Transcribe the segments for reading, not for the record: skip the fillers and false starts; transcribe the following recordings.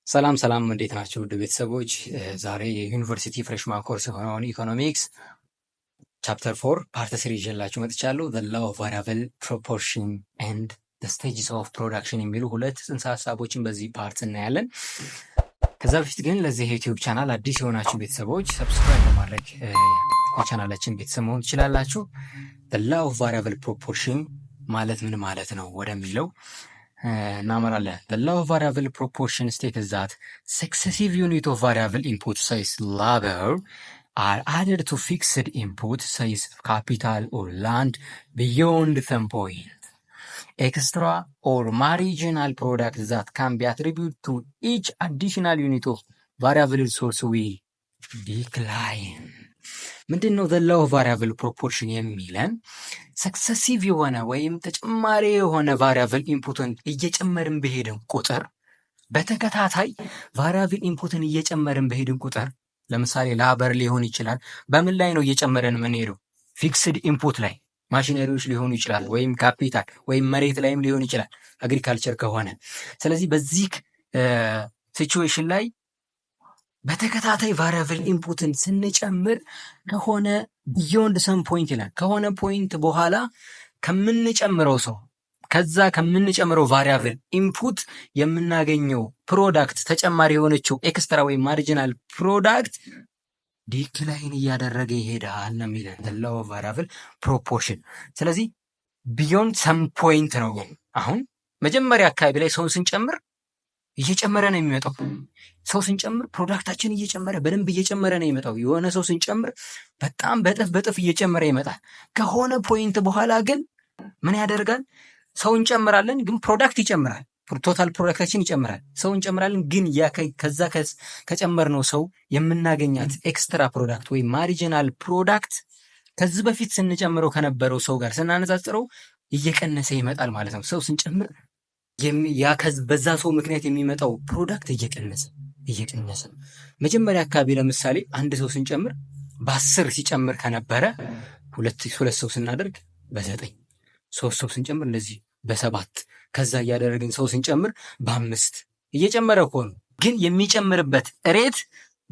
ሰላም ሰላም እንዴት ናቸው ውድ ቤተሰቦች? ዛሬ የዩኒቨርሲቲ ፍሬሽማን ኮርስ የሆነውን ኢኮኖሚክስ ቻፕተር 4 ፓርት 3 ይዤላችሁ መጥቻለሁ። the law of variable proportion and the stages of production የሚሉ ሁለት ጽንሰ ሀሳቦችን በዚህ ፓርት እናያለን። ከዛ በፊት ግን ለዚህ የዩቲዩብ ቻናል አዲስ የሆናችሁ ቤተሰቦች ሰብስክራይብ በማድረግ የቻናላችን ቤተሰብ መሆን ትችላላችሁ። the law of variable proportion ማለት ምን ማለት ነው ወደሚለው እናመራለን። the law of variable proportion states that successive unit of variable input size labor are added to fixed input size capital or land beyond some point. Extra or marginal product that can be attributed to each additional unit of variable source will decline. ምንድን ነው the law of variable proportion የሚለን? ሰክሰሲቭ የሆነ ወይም ተጨማሪ የሆነ ቫሪያብል ኢንፑትን እየጨመርን በሄድን ቁጥር በተከታታይ ቫሪያብል ኢንፑትን እየጨመርን በሄድን ቁጥር ለምሳሌ ላበር ሊሆን ይችላል። በምን ላይ ነው እየጨመረን የምንሄደው? ፊክስድ ኢንፑት ላይ ማሽነሪዎች ሊሆኑ ይችላል፣ ወይም ካፒታል ወይም መሬት ላይም ሊሆን ይችላል አግሪካልቸር ከሆነ። ስለዚህ በዚህ ሲቹዌሽን ላይ በተከታታይ ቫሪያብል ኢንፑትን ስንጨምር ከሆነ ቢዮንድ ሰም ፖይንት ይላል። ከሆነ ፖይንት በኋላ ከምንጨምረው ቫሪያብል ኢንፑት የምናገኘው ፕሮዳክት ተጨማሪ የሆነችው ኤክስትራ ወይም ማርጂናል ፕሮዳክት ዲክላይን እያደረገ ይሄዳል ነው የሚለን the law of variable proportion። ስለዚህ ቢዮንድ ሰም ፖይንት ነው። አሁን መጀመሪያ አካባቢ ላይ ሰውን ስንጨምር እየጨመረ ነው የሚመጣው። ሰው ስንጨምር ፕሮዳክታችን እየጨመረ በደንብ እየጨመረ ነው የሚመጣው። የሆነ ሰው ስንጨምር በጣም በጥፍ እየጨመረ ይመጣል። ከሆነ ፖይንት በኋላ ግን ምን ያደርጋል? ሰው እንጨምራለን፣ ግን ፕሮዳክት ይጨምራል። ቶታል ፕሮዳክታችን ይጨምራል። ሰው እንጨምራለን፣ ግን ከዛ ከጨመርነው ሰው የምናገኛት ኤክስትራ ፕሮዳክት ወይም ማርጂናል ፕሮዳክት ከዚህ በፊት ስንጨምረው ከነበረው ሰው ጋር ስናነጻጽረው እየቀነሰ ይመጣል ማለት ነው። ሰው ስንጨምር በዛ ሰው ምክንያት የሚመጣው ፕሮዳክት እየቀነሰ መጀመሪያ አካባቢ ለምሳሌ አንድ ሰው ስንጨምር በ10 ሲጨምር ከነበረ ሁለት ሰው ስናደርግ በ9 ሶስት ሰው ስንጨምር እንደዚህ በ7 ከዛ እያደረግን ሰው ስንጨምር በ5 እየጨመረ እኮ ነው። ግን የሚጨምርበት ሬት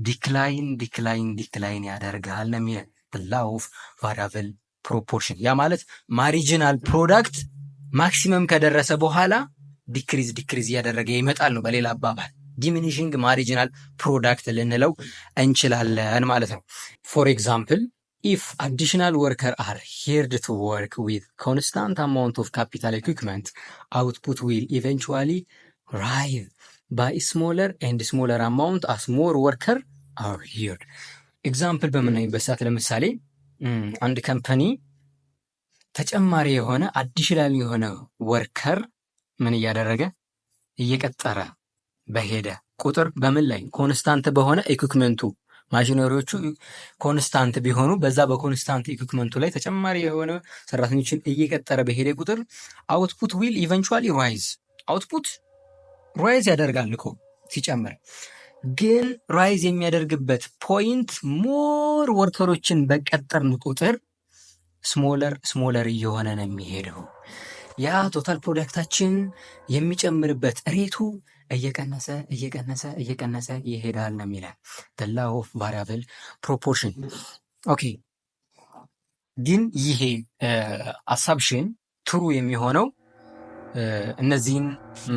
ዲክላይን ያደርጋል ነው የሚለው the law of variable proportion። ያ ማለት ማሪጂናል ፕሮዳክት ማክሲመም ከደረሰ በኋላ ዲክሪዝ እያደረገ ይመጣል ነው በሌላ አባባል ዲሚኒሽንግ ማሪጂናል ፕሮዳክት ልንለው እንችላለን ማለት ነው። ፎር ኤግዛምፕል if additional worker are hired to work with constant amount of capital equipment, output will eventually rise by smaller and smaller amount as more worker are hired. ኤግዛምፕል በምናይበት ሰዓት ለምሳሌ አንድ ካምፓኒ ተጨማሪ የሆነ አዲሽናል የሆነ ወርከር ምን እያደረገ እየቀጠረ በሄደ ቁጥር በምን ላይ ኮንስታንት በሆነ ኢኩዊፕመንቱ ማሽነሪዎቹ ኮንስታንት ቢሆኑ በዛ በኮንስታንት ኢኩዊፕመንቱ ላይ ተጨማሪ የሆነ ሰራተኞችን እየቀጠረ በሄደ ቁጥር አውትፑት ዊል ኢቨንቹዋሊ ራይዝ። አውትፑት ራይዝ ያደርጋል እኮ ሲጨምር፣ ግን ራይዝ የሚያደርግበት ፖይንት ሞር ወርከሮችን በቀጠርን ቁጥር ስሞለር እየሆነ ነው የሚሄደው። ያ ቶታል ፕሮዳክታችን የሚጨምርበት ሬቱ እየቀነሰ ይሄዳል ነው የሚለው the law of variable proportion። ኦኬ፣ ግን ይሄ አሳብሽን ትሩ የሚሆነው እነዚህን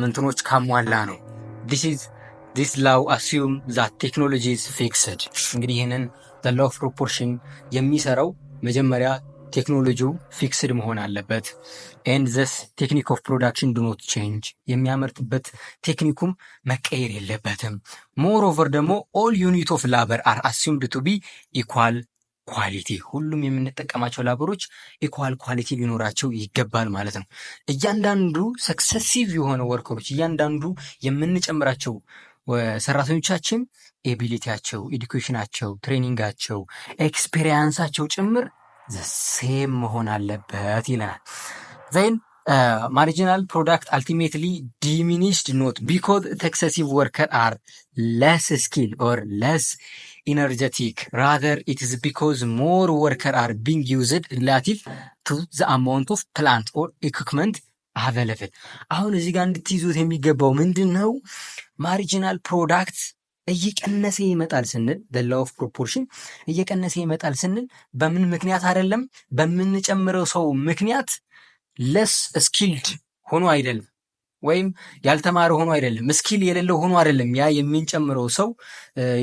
ምንትኖች ካሟላ ነው። this law assume that technology is fixed። እንግዲህ ይህንን the law of proportion የሚሰራው መጀመሪያ ቴክኖሎጂው ፊክስድ መሆን አለበት። and this technique of production do not change። የሚያመርትበት ቴክኒኩም መቀየር የለበትም። moreover ደግሞ all unit of labor are assumed to be equal quality። ሁሉም የምንጠቀማቸው ላበሮች ኢኳል ኳሊቲ ሊኖራቸው ይገባል ማለት ነው። እያንዳንዱ ሰክሰሲቭ የሆነ ወርከሮች፣ እያንዳንዱ የምንጨምራቸው ሰራተኞቻችን ኤቢሊቲያቸው፣ ኤዱኬሽናቸው፣ ትሬኒንጋቸው፣ ኤክስፔሪንሳቸው ጭምር ሴም መሆን አለበት ይላል። then marginal product ultimately diminished not because excessive worker are less skilled or less energetic, rather it is because more worker are being used relative to the amount of plant or equipment አቬለብል። አሁን እዚህ ጋር እንድትይዙት የሚገባው ምንድን ነው? ማርጂናል ፕሮዳክት እየቀነሰ ይመጣል ስንል ላው ኦፍ ፕሮፖርሽን እየቀነሰ ይመጣል ስንል በምን ምክንያት አይደለም፣ በምንጨምረው ሰው ምክንያት ለስ ስኪልድ ሆኖ አይደለም፣ ወይም ያልተማረ ሆኖ አይደለም፣ ስኪል የሌለው ሆኖ አይደለም። ያ የምንጨምረው ሰው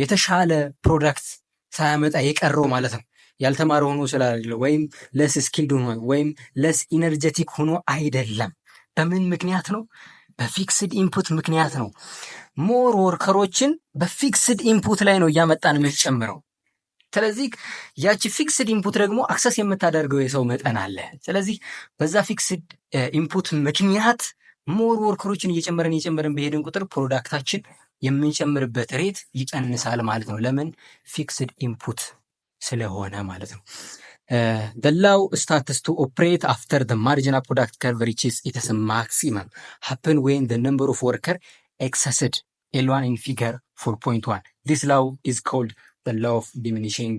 የተሻለ ፕሮዳክት ሳያመጣ የቀረው ማለት ነው። ያልተማረ ሆኖ ስላለ ወይም ለስ ስኪልድ ሆኖ ወይም ለስ ኢነርጀቲክ ሆኖ አይደለም። በምን ምክንያት ነው? በፊክስድ ኢንፑት ምክንያት ነው። ሞር ወርከሮችን በፊክስድ ኢንፑት ላይ ነው እያመጣን የምንጨምረው። ስለዚህ ያቺ ፊክስድ ኢንፑት ደግሞ አክሰስ የምታደርገው የሰው መጠን አለ። ስለዚህ በዛ ፊክስድ ኢንፑት ምክንያት ሞር ወርከሮችን እየጨመረን በሄድን ቁጥር ፕሮዳክታችን የምንጨምርበት ሬት ይቀንሳል ማለት ነው። ለምን? ፊክስድ ኢንፑት ስለሆነ ማለት ነው። the law starts to operate after the marginal product curve reaches its maximum happen when the number of worker exceeded L1 in figure 4.1. this law is called the law of diminishing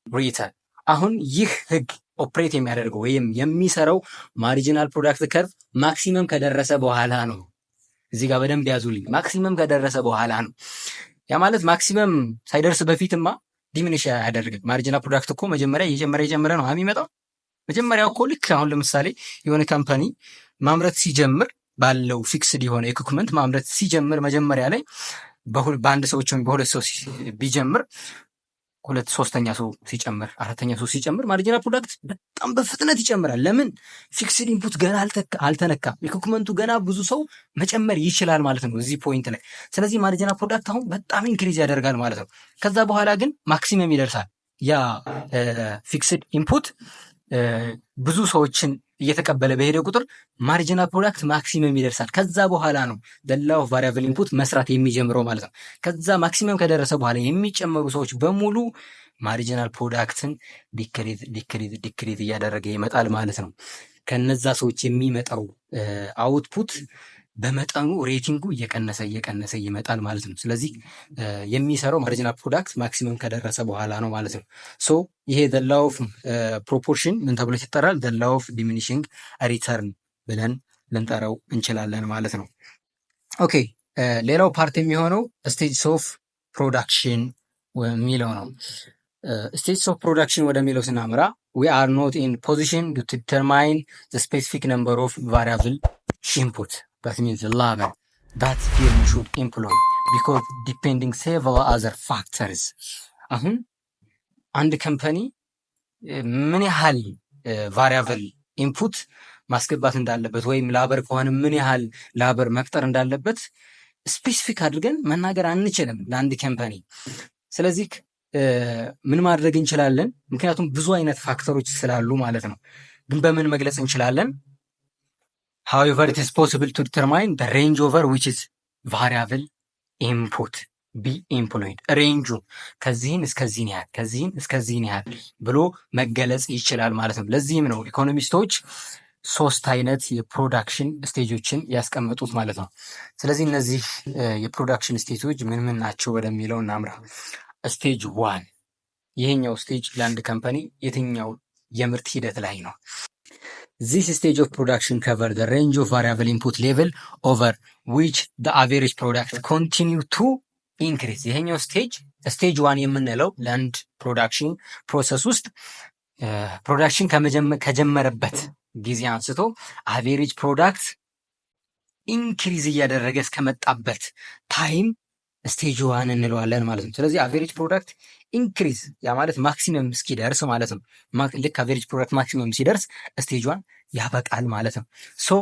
return. አሁን ይህ ህግ ኦፕሬት የሚያደርገው ወይም የሚሰራው ማርጂናል ፕሮዳክት ከርቭ ማክሲመም ከደረሰ በኋላ ነው። እዚህ ጋር በደንብ ያዙልኝ። ማክሲመም ከደረሰ በኋላ ነው። ያ ማለት ማክሲመም ሳይደርስ በፊትማ ዲሚኒሽ ያደርጋል። ማርጂናል ፕሮዳክት እኮ መጀመሪያ እየጨመረ ነው የሚመጣው። መጀመሪያው እኮ ልክ አሁን ለምሳሌ የሆነ ካምፓኒ ማምረት ሲጀምር ባለው ፊክስድ የሆነ ኢኩፕመንት ማምረት ሲጀምር መጀመሪያ ላይ በአንድ ሰዎች ወይም በሁለት ሰው ቢጀምር ሁለት ሶስተኛ ሰው ሲጨምር አራተኛ ሰው ሲጨምር ማርጂናል ፕሮዳክት በጣም በፍጥነት ይጨምራል። ለምን? ፊክስድ ኢንፑት ገና አልተነካም። ኢኩፕመንቱ ገና ብዙ ሰው መጨመር ይችላል ማለት ነው እዚህ ፖይንት ላይ። ስለዚህ ማርጂናል ፕሮዳክት አሁን በጣም ኢንክሪዝ ያደርጋል ማለት ነው። ከዛ በኋላ ግን ማክሲመም ይደርሳል። ያ ፊክስድ ኢንፑት ብዙ ሰዎችን እየተቀበለ በሄደ ቁጥር ማርጂናል ፕሮዳክት ማክሲመም ይደርሳል። ከዛ በኋላ ነው ላው ኦፍ ቫሪያብል ኢንፑት መስራት የሚጀምረው ማለት ነው። ከዛ ማክሲመም ከደረሰ በኋላ የሚጨመሩ ሰዎች በሙሉ ማርጂናል ፕሮዳክትን ዲክሪዝ እያደረገ ይመጣል ማለት ነው። ከነዛ ሰዎች የሚመጣው አውትፑት በመጠኑ ሬቲንጉ እየቀነሰ ይመጣል ማለት ነው። ስለዚህ የሚሰራው ማርጂናል ፕሮዳክት ማክሲመም ከደረሰ በኋላ ነው ማለት ነው። ሶ ይሄ ዘ ላው ኦፍ ፕሮፖርሽን ምን ተብሎ ይጠራል? ዘ ላው ኦፍ ዲሚኒሽንግ ሪተርን ብለን ልንጠራው እንችላለን ማለት ነው። ኦኬ ሌላው ፓርት የሚሆነው ስቴጅስ ኦፍ ፕሮዳክሽን የሚለው ነው። ስቴጅስ ኦፍ ፕሮዳክሽን ወደሚለው ስናምራ ዊ አር ኖት ኢን ፖዚሽን ቱ ዲተርማይን ዘ ስፔሲፊክ ነምበር ኦፍ ቫሪያብል ኢንፑት that means labor that firm should employ because depending several other factors. አሁን አንድ ካምፓኒ ምን ያህል ቫሪያብል ኢንፑት ማስገባት እንዳለበት ወይም ላበር ከሆነ ምን ያህል ላበር መቅጠር እንዳለበት ስፔሲፊክ አድርገን መናገር አንችልም ለአንድ ካምፓኒ። ስለዚህ ምን ማድረግ እንችላለን? ምክንያቱም ብዙ አይነት ፋክተሮች ስላሉ ማለት ነው። ግን በምን መግለጽ እንችላለን? However, it is possible to determine the range over which is variable input be employed. ሬንጁ ከዚህን እስከዚህን ያህል ከዚህን እስከዚህን ያህል ብሎ መገለጽ ይችላል ማለት ነው። ለዚህም ነው ኢኮኖሚስቶች 3 አይነት የፕሮዳክሽን ስቴጆችን ያስቀመጡት ማለት ነው። ስለዚህ እነዚህ የፕሮዳክሽን ስቴጆች ምን ምን ናቸው ወደሚለው እናምራ። ስቴጅ 1 ይሄኛው ስቴጅ ለአንድ ካምፓኒ የትኛው የምርት ሂደት ላይ ነው? This stage of production covers the range of variable input level over which the average product continue to increase. ይሄኛው ስቴጅ 1 የምንለው ለአንድ ፕሮዳክሽን ፕሮሰስ ውስጥ ፕሮዳክሽን ከጀመረበት ጊዜ አንስቶ አቬሬጅ ፕሮዳክት ኢንክሪዝ እያደረገ እስከመጣበት ታይም ስቴጅ 1 እንለዋለን ማለት ነው። ስለዚህ አቬሬጅ ፕሮዳክት ኢንክሪዝ ያ ማለት ማክሲመም እስኪደርስ ማለት ነው። ልክ አቬሬጅ ፕሮዳክት ማክሲመም ሲደርስ ስቴጅ 1 ያበቃል ማለት ነው። ሶ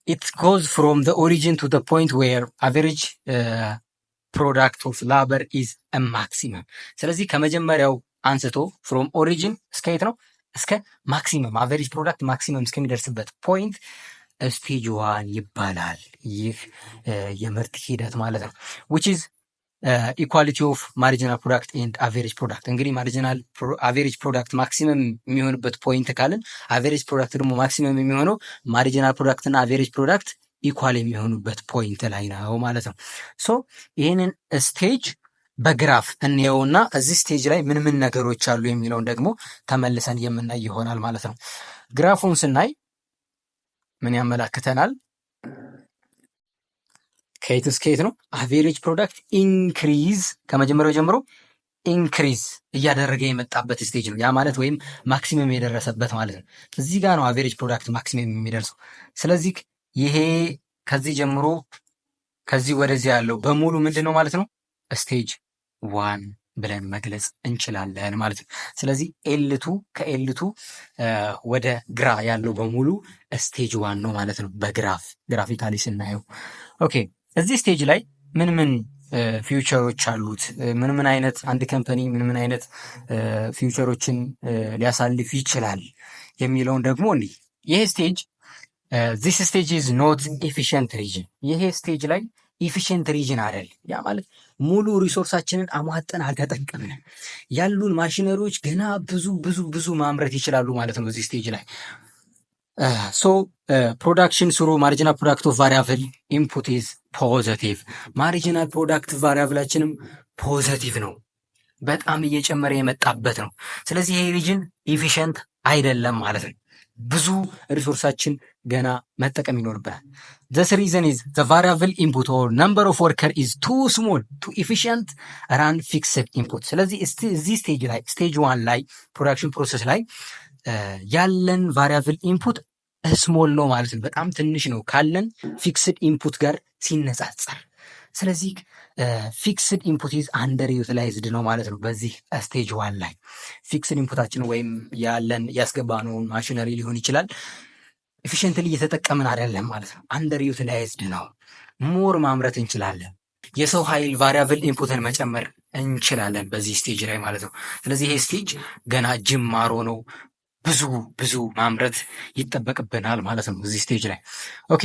ኢት ጎዝ ፍሮም ዘ ኦሪጂን ቱ ዘ ፖይንት ዌር አቬሬጅ ፕሮዳክት ኦፍ ላበር ኢዝ ማክሲመም። ስለዚህ ከመጀመሪያው አንስቶ ፍሮም ኦሪጂን እስከ የት ነው? እስከ ማክሲመም አቬሬጅ ፕሮዳክት ማክሲመም እስከሚደርስበት ፖይንት ስቴጅ 1 ይባላል። ይህ የምርት ሂደት ማለት ነው። which is ኢኳሊቲ ኦፍ ማርጂናል ፕሮዳክት ኤንድ አቬሬጅ ፕሮዳክት። እንግዲህ ማርጂናል አቬሬጅ ፕሮዳክት ማክሲመም የሚሆንበት ፖይንት ካልን አቬሬጅ ፕሮዳክት ደግሞ ማክሲመም የሚሆነው ማርጂናል ፕሮዳክት እና አቬሬጅ ፕሮዳክት ኢኳል የሚሆኑበት ፖይንት ላይ ነው ማለት ነው። ሶ ይህንን ስቴጅ በግራፍ እንየውና እዚህ ስቴጅ ላይ ምን ምን ነገሮች አሉ የሚለውን ደግሞ ተመልሰን የምናይ ይሆናል ማለት ነው። ግራፉን ስናይ ምን ያመላክተናል? ከየት እስከ የት ነው? አቬሬጅ ፕሮዳክት ኢንክሪዝ ከመጀመሪያው ጀምሮ ኢንክሪዝ እያደረገ የመጣበት ስቴጅ ነው። ያ ማለት ወይም ማክሲመም የደረሰበት ማለት ነው። እዚህ ጋር ነው አቬሬጅ ፕሮዳክት ማክሲመም የሚደርሰው። ስለዚህ ይሄ ከዚህ ጀምሮ ከዚህ ወደዚህ ያለው በሙሉ ምንድን ነው ማለት ነው? ስቴጅ ዋን ብለን መግለጽ እንችላለን ማለት ነው። ስለዚህ ኤልቱ ከኤልቱ ወደ ግራ ያለው በሙሉ ስቴጅ ዋን ነው ማለት ነው። ግራፊካሊ ስናየው ኦኬ። እዚህ ስቴጅ ላይ ምን ምን ፊውቸሮች አሉት? ምን አይነት አንድ ካምፓኒ ምን አይነት ፊውቸሮችን ሊያሳልፍ ይችላል የሚለውን ደግሞ እንዲህ ይሄ ስቴጅ ዚስ ስቴጅ ኢዝ ኖት ኤፊሽንት ሪጅን። ይሄ ስቴጅ ላይ ኢፊሽንት ሪጅን አይደል። ያ ማለት ሙሉ ሪሶርሳችንን አሟጠን አልተጠቀምንም። ያሉን ማሽነሪዎች ገና ብዙ ማምረት ይችላሉ ማለት ነው እዚህ ስቴጅ ላይ። ሶ ፕሮዳክሽን ስሩ ማርጂናል ፕሮዳክት ኦፍ ቫሪያብል ኢንፑት ኢዝ ፖዘቲቭ። ማርጂናል ፕሮዳክት ቫሪያብላችንም ፖዘቲቭ ነው፣ በጣም እየጨመረ የመጣበት ነው። ስለዚህ ይሄ ሪጅን ኢፊሽንት አይደለም ማለት ነው። ብዙ ሪሶርሳችን ገና መጠቀም ይኖርብናል። ዘስ ሪዘን ኢዝ ዘ ቫሪያብል ኢንፑት ኦር ነምበር ኦፍ ወርከር ኢዝ ቱ ስሞል ቱ ኢፊሽንት ራን ፊክስድ ኢንፑት። ስለዚህ እዚህ ስቴጅ ላይ ስቴጅ ዋን ላይ ፕሮዳክሽን ፕሮሰስ ላይ ያለን ቫሪያብል ኢንፑት ስሞል ነው ማለት ነው። በጣም ትንሽ ነው ካለን ፊክስድ ኢንፑት ጋር ሲነጻጸር። ስለዚህ ፊክስድ ኢንፑት ኢዝ አንደር ዩቲላይዝድ ነው ማለት ነው። በዚህ ስቴጅ ዋን ላይ ፊክስድ ኢንፑታችን ወይም ያለን ያስገባነውን ማሽነሪ ሊሆን ይችላል ኤፊሽንትሊ እየተጠቀምን አይደለም ማለት ነው። አንደር ዩቲላይዝድ ነው። ሞር ማምረት እንችላለን። የሰው ኃይል ቫሪያብል ኢንፑትን መጨመር እንችላለን በዚህ ስቴጅ ላይ ማለት ነው። ስለዚህ ይሄ ስቴጅ ገና ጅማሮ ነው። ብዙ ማምረት ይጠበቅብናል ማለት ነው እዚህ ስቴጅ ላይ። ኦኬ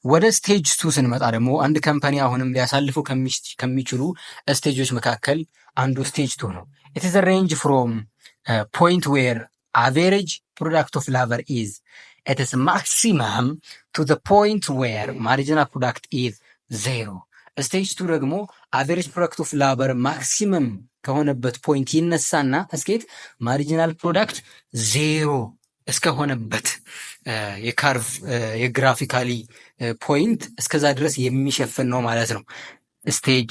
ወደ ስቴጅ ቱ ስንመጣ ደግሞ አንድ ካምፓኒ አሁንም ሊያሳልፉ ከሚችሉ ስቴጆች መካከል አንዱ ስቴጅ ቱ ነው። ኢት ኢዝ ሬንጅ ፍሮም ፖይንት ዌር አቬሬጅ ፕሮዳክት ኦፍ ላበር ኢዝ at its maximum to the point where marginal product is zero. ስቴጅ ቱ ደግሞ አቬሬጅ ፕሮዳክት ኦፍ ላበር ማክሲመም ከሆነበት ፖይንት ይነሳና እስኬት ማርጂናል ፕሮዳክት ዜሮ እስከሆነበት የካርቭ የግራፊካሊ ፖይንት እስከዛ ድረስ የሚሸፍን ነው ማለት ነው ስቴጅ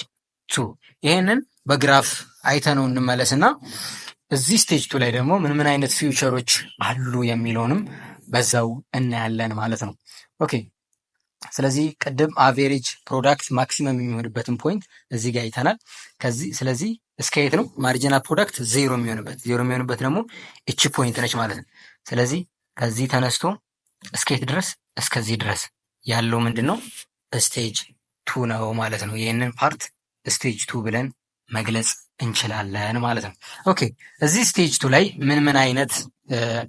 ቱ። ይሄንን በግራፍ አይተነው እንመለስና እዚህ ስቴጅ ቱ ላይ ደግሞ ምን አይነት ፊውቸሮች አሉ የሚለውንም በዛው እናያለን ማለት ነው። ኦኬ ስለዚህ ቅድም አቬሬጅ ፕሮዳክት ማክሲመም የሚሆንበትን ፖይንት እዚህ ጋር አይተናል። ስለዚህ እስከ የት ነው ማርጂናል ፕሮዳክት ዜሮ የሚሆንበት ደግሞ እቺ ፖይንት ነች ማለት ነው። ስለዚህ ከዚህ ተነስቶ እስከ የት ድረስ? እስከዚህ ድረስ ያለው ምንድን ነው? ስቴጅ ቱ ነው ማለት ነው። ይህንን ፓርት ስቴጅ ቱ ብለን መግለጽ እንችላለን ማለት ነው። ኦኬ እዚህ ስቴጅ ቱ ላይ ምን አይነት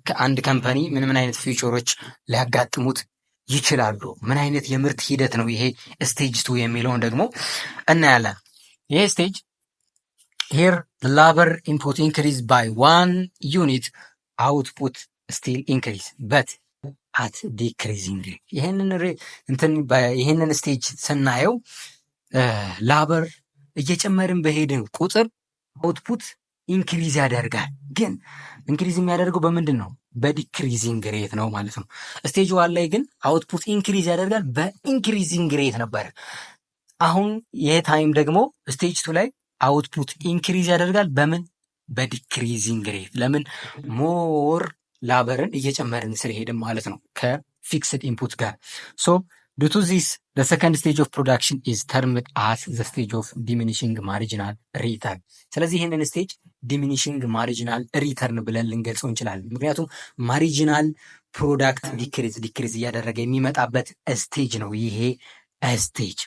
ከአንድ ካምፓኒ ምን አይነት ፊውቸሮች ሊያጋጥሙት ይችላሉ? ምን አይነት የምርት ሂደት ነው ይሄ ስቴጅ ቱ የሚለውን ደግሞ እናያለን። ይሄ ስቴጅ ሄር ላበር ኢንፑት ኢንክሪዝ ባይ 1 ዩኒት አውትፑት ስቲል ኢንክሪዝ በት አት ዲክሪዚንግ። ይህንን ስቴጅ ስናየው ላበር እየጨመርን በሄድን ቁጥር አውትፑት ኢንክሪዝ ያደርጋል። ግን ኢንክሪዝ የሚያደርገው በምንድን ነው? በዲክሪዚንግ ሬት ነው ማለት ነው። ስቴጅ ዋን ላይ ግን አውትፑት ኢንክሪዝ ያደርጋል በኢንክሪዚንግ ሬት ነበር። አሁን ይህ ታይም ደግሞ ስቴጅ ቱ ላይ አውትፑት ኢንክሪዝ ያደርጋል በምን? በዲክሪዚንግ ሬት። ለምን? ሞር ላበርን እየጨመርን ስለሄድም ማለት ነው ከፊክስድ ኢንፑት ጋር። ሶ due to this the second stage of production is termed as the stage of diminishing marginal return። ስለዚህ ይህንን ስቴጅ ዲሚኒሽንግ ማርጂናል ሪተርን ብለን ልንገልጸው እንችላለን። ምክንያቱም ማርጂናል ፕሮዳክት ዲክሪዝ እያደረገ የሚመጣበት ስቴጅ ነው ይሄ ስቴጅ።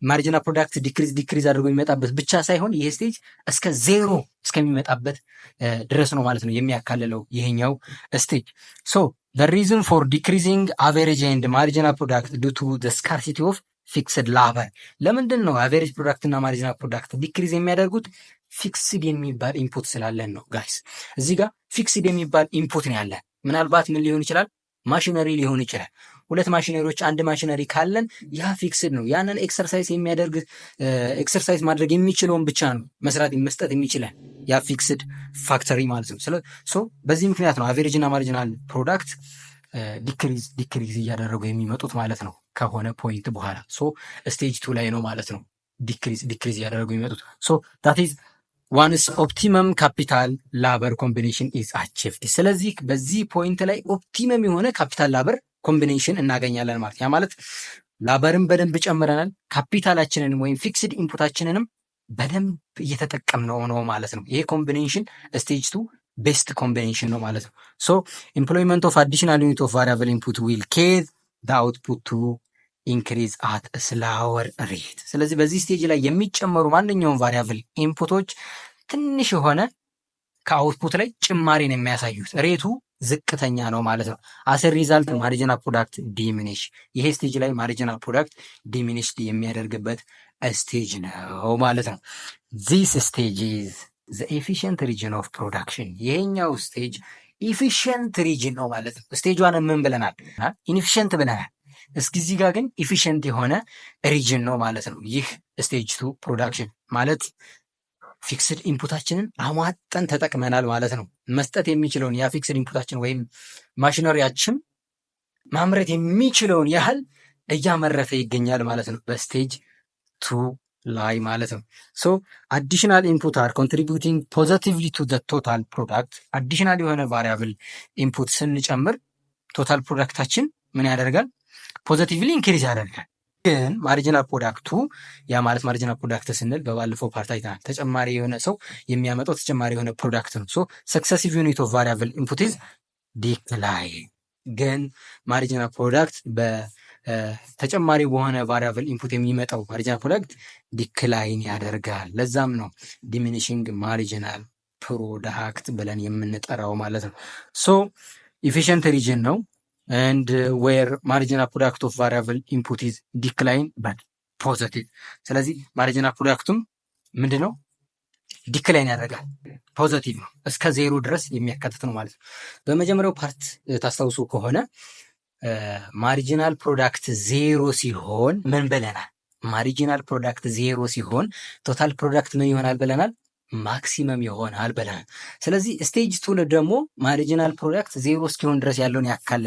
ማርጂናል ፕሮዳክት ዲክሪዝ አድርጎ የሚመጣበት ብቻ ሳይሆን ይሄ ስቴጅ እስከ ዜሮ እስከሚመጣበት ድረስ ነው ማለት ነው የሚያካልለው ይሄኛው ስቴጅ። ሶ the reason for decreasing average and marginal product due to the scarcity of fixed labor። ለምንድን ነው አቬሬጅ ፕሮዳክት እና ማርጂናል ፕሮዳክት ዲክሪዝ የሚያደርጉት? ፊክስድ የሚባል ኢንፑት ስላለን ነው ጋይስ። እዚህ ጋር ፊክስድ የሚባል ኢንፑት ነው ያለን። ምናልባት ምን ሊሆን ይችላል? ማሽነሪ ሊሆን ይችላል። ሁለት ማሽነሪዎች አንድ ማሽነሪ ካለን ያ ፊክስድ ነው። ያንን ኤክሰርሳይዝ ማድረግ የሚችለውን ብቻ ነው መስጠት የሚችለን ያ ፊክስድ ፋክተሪ ማለት ነው። ሶ በዚህ ምክንያት ነው አቬሬጅ እና ማርጂናል ፕሮዳክት ዲክሪዝ እያደረጉ የሚመጡት ማለት ነው ከሆነ ፖይንት በኋላ ሶ ስቴጅ 2 ላይ ነው ማለት ነው ዲክሪዝ ያደረጉ የሚመጡት። ሶ ዳት ኢዝ ዋንስ ኦፕቲመም ካፒታል ላበር ኮምቢኔሽን ኢዝ አቺቭድ። ስለዚህ በዚህ ፖይንት ላይ ኦፕቲመም የሆነ ካፒታል ላበር ኮምቢኔሽን እናገኛለን ማለት ያ ማለት ላበርን በደንብ ጨምረናል፣ ካፒታላችንንም ወይም ፊክስድ ኢንፑታችንንም በደንብ እየተጠቀምነው ነው ማለት ነው። ይሄ ኮምቢኔሽን ስቴጅ 2 ቤስት ኮምቢኔሽን ነው ማለት ነው። ሶ ኢምፕሎይመንት ኦፍ አዲሽናል ዩኒት ኦፍ ቫሪያብል ኢንፑት ዊል ኬዝ ዘ አውትፑት ቱ ኢንክሪዝ አት ስላወር ሬት። ስለዚህ በዚህ ስቴጅ ላይ የሚጨመሩ ማንኛውም ቫሪያብል ኢንፑቶች ትንሽ የሆነ ከአውትፑት ላይ ጭማሪን የሚያሳዩት ሬቱ ዝቅተኛ ነው ማለት ነው። አስ ሪዛልት ማርጂናል ፕሮዳክት ዲሚኒሽ፣ ይሄ ስቴጅ ላይ ማርጂናል ፕሮዳክት ዲሚኒሽ የሚያደርግበት ስቴጅ ነው ማለት ነው። ዚስ ስቴጅ ኢዝ ዘ ኤፊሽንት ሪጅን ኦፍ ፕሮዳክሽን። ይሄኛው ስቴጅ ኢፊሽንት ሪጅን ነው ማለት ነው። ስቴጇን ምን ብለናል? ኢንኤፊሽንት ብለናል። እስኪ እዚህ ጋር ግን ኢፊሽንት የሆነ ሪጅን ነው ማለት ነው። ይህ ስቴጅ 2 ፕሮዳክሽን ማለት ፊክስድ ኢንፑታችንን አሟጠን ተጠቅመናል ማለት ነው። መስጠት የሚችለውን ያ ፊክስድ ኢንፑታችን ወይም ማሽነሪያችን ማምረት የሚችለውን ያህል እያመረተ ይገኛል ማለት ነው በስቴጅ 2 ላይ ማለት ነው። ሶ አዲሽናል ኢንፑት አር ኮንትሪቢዩቲንግ ፖዚቲቭሊ ቱ ዘ ቶታል ፕሮዳክት። አዲሽናል የሆነ ቫሪያብል ኢንፑት ስንጨምር ቶታል ፕሮዳክታችን ምን ያደርጋል? ፖዚቲቭሊ ኢንክሪዝ ያደርጋል። ግን ማርጂናል ፕሮዳክቱ ያ ማለት ማርጂናል ፕሮዳክት ስንል በባለፈው ፓርት አይተናል። ተጨማሪ የሆነ ሰው የሚያመጣው ተጨማሪ የሆነ ፕሮዳክት ነው። ሶ ሰክሰሲቭ ዩኒት ኦፍ ቫሪያብል ኢንፑት ኢዝ ዲክላይን። ግን ማርጂናል ፕሮዳክት በተጨማሪ በሆነ ቫሪያብል ኢንፑት የሚመጣው ማርጂናል ፕሮዳክት ዲክላይን ያደርጋል። ለዛም ነው ዲሚኒሽንግ ማርጂናል ፕሮዳክት ብለን የምንጠራው ማለት ነው። ሶ ኢፊሽንት ሪጅን ነው and where marginal product of variable input is decline but positive። ስለዚህ ማርጂናል ፕሮዳክቱም ምንድነው? ዲክላይን ያደርጋል፣ ፖዚቲቭ ነው፣ እስከ 0 ድረስ የሚያካትት ነው ማለት ነው። በመጀመሪያው ፓርት ታስታውሱ ከሆነ ማርጂናል ፕሮዳክት 0 ሲሆን ምን ብለናል? ማርጂናል ፕሮዳክት 0 ሲሆን ቶታል ፕሮዳክት ምን ይሆናል ብለናል? ማክሲመም ይሆናል ብለናል። ስለዚህ ስቴጅ 2 ደግሞ ማርጂናል ፕሮዳክት 0 እስኪሆን ድረስ ያለውን ያካለ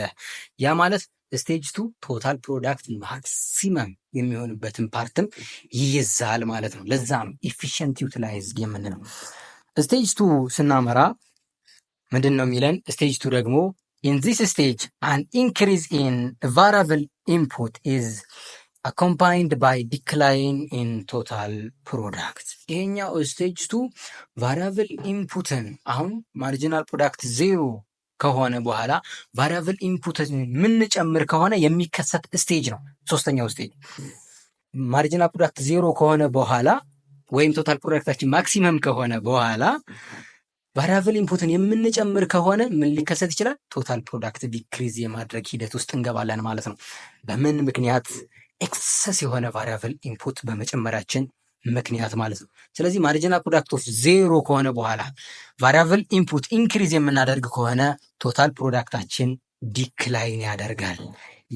ያ ማለት ስቴጅ 2 ቶታል ፕሮዳክት ማክሲመም የሚሆንበትን ፓርትም ይይዛል ማለት ነው። ለዛ ነው ኢፊሽንት ዩቲላይዝድ የምንለው። ስቴጅ 2 ስናመራ ምንድን ነው የሚለን? ስቴጅ 2 ደግሞ in this stage an increase in variable input is accompanied by decline in total product። ይሄኛው ስቴጅ 2 ቫሪያብል ኢንፑትን አሁን ማርጂናል ፕሮዳክት 0 ከሆነ በኋላ ቫሪያብል ኢንፑትን የምንጨምር ከሆነ የሚከሰት ስቴጅ ነው። ሶስተኛው ስቴጅ ማርጂናል ፕሮዳክት 0 ከሆነ በኋላ ወይም ቶታል ፕሮዳክታችን ማክሲመም ከሆነ በኋላ ቫሪያብል ኢንፑትን የምንጨምር ከሆነ ምን ሊከሰት ይችላል? ቶታል ፕሮዳክት ዲክሪዝ የማድረግ ሂደት ውስጥ እንገባለን ማለት ነው። በምን ምክንያት? ኤክሰስ የሆነ ቫሪያብል ኢንፑት በመጨመራችን ምክንያት ማለት ነው። ስለዚህ ማርጂናል ፕሮዳክት ኦፍ 0 ከሆነ በኋላ ቫሪያብል ኢንፑት ኢንክሪዝ የምናደርግ ከሆነ ቶታል ፕሮዳክታችን ዲክላይን ያደርጋል።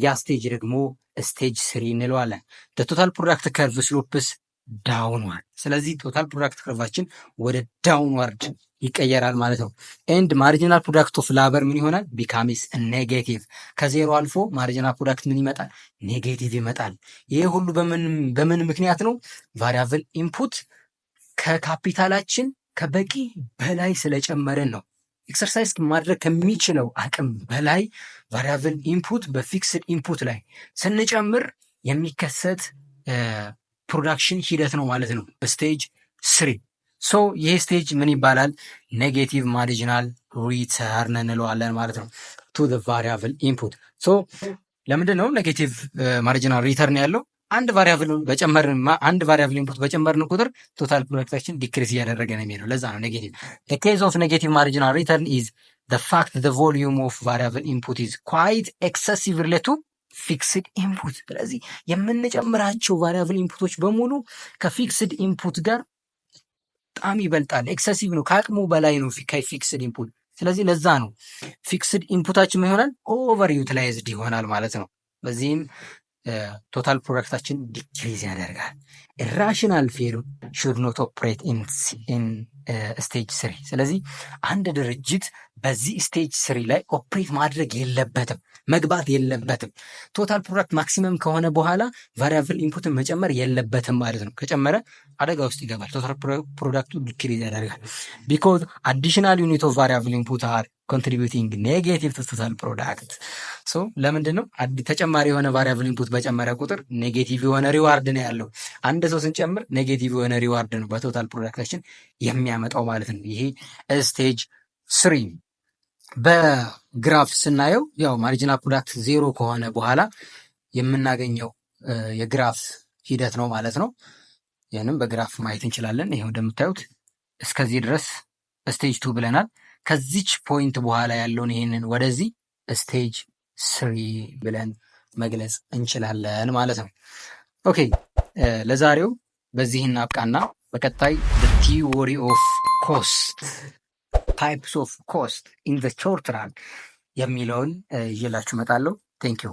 ያ ስቴጅ ደግሞ ስቴጅ 3 እንለዋለን። ቶታል ፕሮዳክት ከርቭ ስሎፕስ ዳውንዋርድ። ስለዚህ ቶታል ፕሮዳክት ከርቫችን ወደ ዳውንዋርድ ይቀየራል ማለት ነው። ኤንድ ማርጂናል ፕሮዳክት ኦፍ ላበር ምን ይሆናል? ቢካሚስ ኔጌቲቭ። ከዜሮ አልፎ ማርጂናል ፕሮዳክት ምን ይመጣል? ኔጌቲቭ ይመጣል። ይሄ ሁሉ በምን ምክንያት ነው? ቫሪያብል ኢንፑት ከካፒታላችን ከበቂ በላይ ስለጨመረን ነው። ኤክሰርሳይዝ ማድረግ ከሚችለው አቅም በላይ ቫሪያብል ኢንፑት በፊክስድ ኢንፑት ላይ ስንጨምር የሚከሰት ፕሮዳክሽን ሂደት ነው ማለት ነው። በስቴጅ 3 ሶ ይሄ ስቴጅ ምን ይባላል? ኔጌቲቭ ማርጂናል ሪተርን እንለዋለን ማለት ነው ቱ ዘ ቫሪያብል ኢንፑት። ሶ ለምንድን ነው ኔጌቲቭ ማርጂናል ሪተርን ያለው? አንድ ቫሪያብል ኢንፑት በጨመርን ቁጥር ቶታል ፕሮዳክታችን ዲክሪስ እያደረገ ነው የሚሄደው። ለዛ ነው ኔጌቲቭ። ዘ ኬዝ ኦፍ ኔጌቲቭ ማርጂናል ሪተርን ኢዝ ዘ ፋክት ዘ ቮሊዩም ኦፍ ቫሪያብል ኢንፑት ኢዝ ኳይት ኤክሰሲቭ ሪሌቱ ፊክስድ ኢንፑት። ስለዚህ የምንጨምራቸው ቫሪያብል ኢንፑቶች በሙሉ ከፊክስድ ኢንፑት ጋር በጣም ይበልጣል። ኤክሰሲቭ ነው፣ ከአቅሙ በላይ ነው ከፊክስድ ኢንፑት። ስለዚህ ለዛ ነው ፊክስድ ኢንፑታችን ምን ይሆናል? ኦቨር ዩቲላይዝድ ይሆናል ማለት ነው። በዚህም ቶታል ፕሮዳክታችን ዲክሪዝ ያደርጋል። ኢራሽናል ፌር ሹድ ኖት ኦፕሬት ኢን ስቴጅ 3። ስለዚህ አንድ ድርጅት በዚህ ስቴጅ 3 ላይ ኦፕሬት ማድረግ የለበትም፣ መግባት የለበትም። ቶታል ፕሮዳክት ማክሲመም ከሆነ በኋላ ቫሪያብል ኢንፑትን መጨመር የለበትም ማለት ነው። ከጨመረ አደጋ ውስጥ ይገባል። ቶታል ፕሮዳክቱ ዲክሪዝ ያደርጋል። ቢኮዝ አዲሽናል ዩኒት ኦፍ ቫሪያብል ኢንፑት አር ኮንትሪቢዩቲንግ ኔጌቲቭ ቱ ቶታል ፕሮዳክት። ሶ ለምንድን ነው ተጨማሪ የሆነ ቫሪያብል ኢንፑት በጨመረ ቁጥር ኔጌቲቭ የሆነ ሪዋርድ ነው ያለው። አንድ ሰው ስንጨምር ኔጌቲቭ የሆነ ሪዋርድ ነው በቶታል ፕሮዳክታችን የሚያመጣው ማለት ነው። ይሄ ስቴጅ 3 በግራፍ ስናየው ያው ማርጂናል ፕሮዳክት 0 ከሆነ በኋላ የምናገኘው የግራፍ ሂደት ነው ማለት ነው። ይህንም በግራፍ ማየት እንችላለን። ይሄው እንደምታዩት እስከዚህ ድረስ ስቴጅ 2 ብለናል። ከዚች ፖይንት በኋላ ያለውን ይህንን ወደዚህ ስቴጅ 3 ብለን መግለጽ እንችላለን ማለት ነው። ኦኬ ለዛሬው በዚህ እናብቃና በቀጣይ ቲዎሪ ኦፍ ኮስት ታይፕስ ኦፍ ኮስት ኢን ዘ ሾርት ራን የሚለውን ይዤላችሁ እመጣለሁ። ቴንክ ዩ